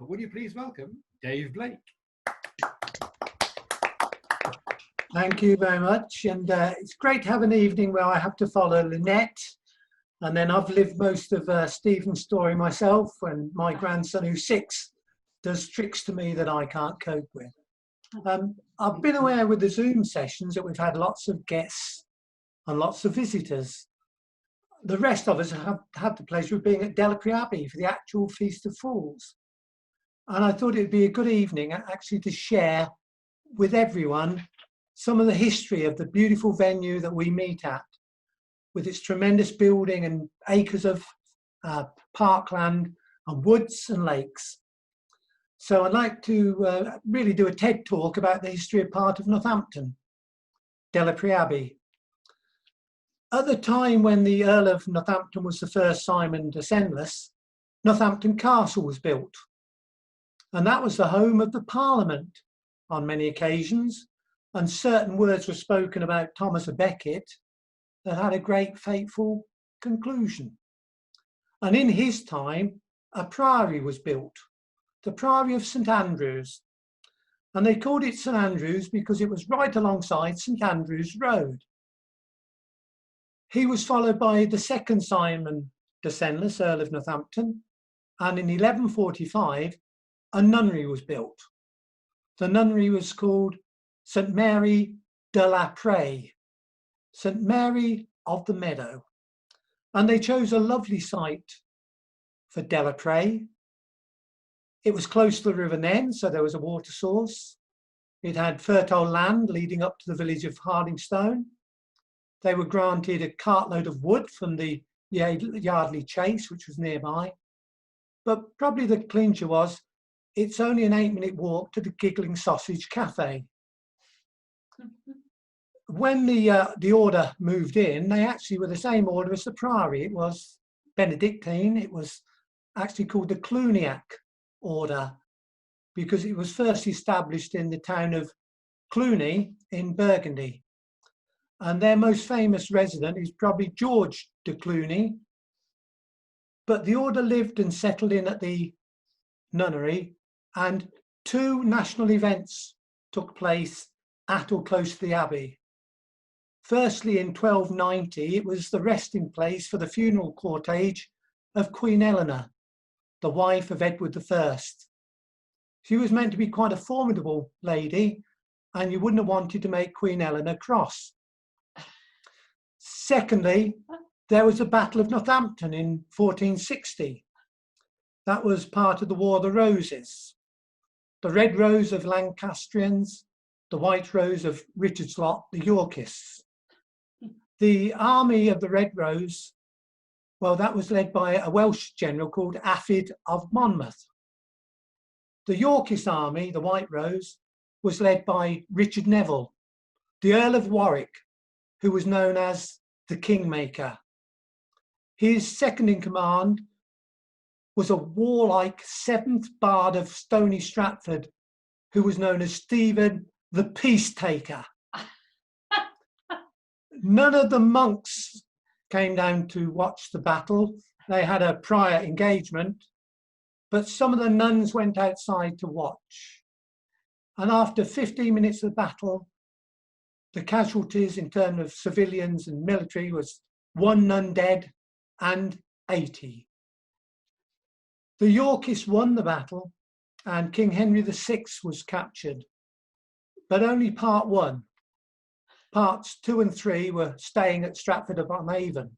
Will you please welcome Dave Blake? Thank you very much, and it's great to have an evening where I have to follow Lynette, and then I've lived most of Stephen's story myself, and my grandson, who's 6, does tricks to me that I can't cope with. I've been aware with the Zoom sessions that we've had lots of guests and lots of visitors. The rest of us have had the pleasure of being at Delapre Abbey for the actual Feast of Fools. And I thought it'd be a good evening actually to share with everyone some of the history of the beautiful venue that we meet at, with its tremendous building and acres of parkland and woods and lakes. So I'd like to really do a TED talk about the history of part of Northampton, Delapre Abbey. At the time when the Earl of Northampton was the first Simon Descendless, Northampton Castle was built. And that was the home of the Parliament on many occasions, and certain words were spoken about Thomas à Becket that had a great fateful conclusion. And in his time, a priory was built, the Priory of St Andrews. And they called it St Andrews because it was right alongside St Andrews Road. He was followed by the second Simon Descendless, Earl of Northampton, and in 1145, a nunnery was built. The nunnery was called St Mary Delapre, St Mary of the Meadow. And they chose a lovely site for Delapre. It was close to the River Nen, so there was a water source. It had fertile land leading up to the village of Hardingstone. They were granted a cartload of wood from the Yardley Chase, which was nearby. But probably the clincher was, it's only an 8-minute walk to the Giggling Sausage Cafe. When the order moved in, they actually were the same order as the Priory. It was Benedictine. It was actually called the Cluniac order because it was first established in the town of Cluny in Burgundy. And their most famous resident is probably George de Cluny. But the order lived and settled in at the nunnery, and 2 national events took place at or close to the abbey. Firstly, in 1290, it was the resting place for the funeral cortege of Queen Eleanor, the wife of Edward I. She was meant to be quite a formidable lady, and you wouldn't have wanted to make Queen Eleanor cross. Secondly, there was the Battle of Northampton in 1460. That was part of the War of the Roses. The Red Rose of Lancastrians, the White Rose of Richard's lot, the Yorkists. The army of the Red Rose, well, that was led by a Welsh general called Affyd of Monmouth. The Yorkist army, the White Rose, was led by Richard Neville, the Earl of Warwick, who was known as the Kingmaker. His second in command was a warlike 7th Bard of Stony Stratford, who was known as Stephen the Peacetaker. None of the monks came down to watch the battle. They had a prior engagement, but some of the nuns went outside to watch. And after 15 minutes of battle, the casualties in terms of civilians and military was 1 nun dead and 80. The Yorkists won the battle and King Henry VI was captured, but only part 1. Parts 2 and 3 were staying at Stratford upon Avon.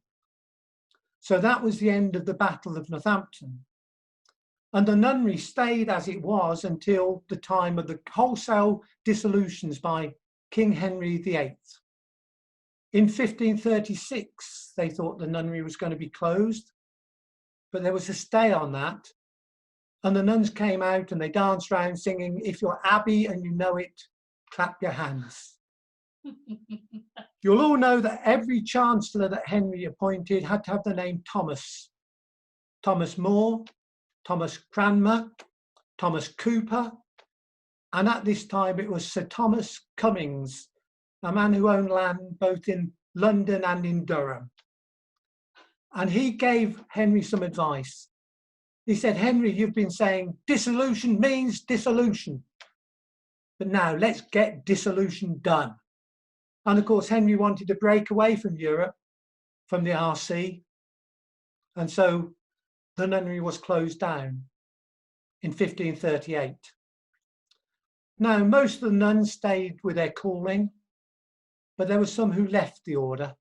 So that was the end of the Battle of Northampton. And the nunnery stayed as it was until the time of the wholesale dissolutions by King Henry VIII. In 1536, they thought the nunnery was going to be closed, but there was a stay on that. And the nuns came out and they danced around singing, "If you're Abbey and you know it, clap your hands." You'll all know that every chancellor that Henry appointed had to have the name Thomas. Thomas More, Thomas Cranmer, Thomas Cooper, and at this time it was Sir Thomas Cummings, a man who owned land both in London and in Durham. And he gave Henry some advice. He said, Henry, you've been saying dissolution means dissolution. But now let's get dissolution done. And of course, Henry wanted to break away from Europe, from the RC. And so the nunnery was closed down in 1538. Now, most of the nuns stayed with their calling, but there were some who left the order.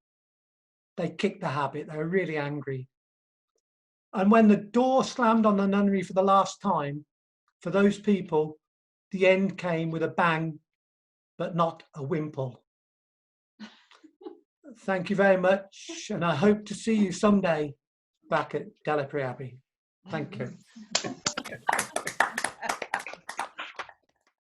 They kicked the habit. They were really angry. And when the door slammed on the nunnery for the last time, for those people, the end came with a bang, but not a wimple. Thank you very much, and I hope to see you someday back at Delapre Abbey. Thank you.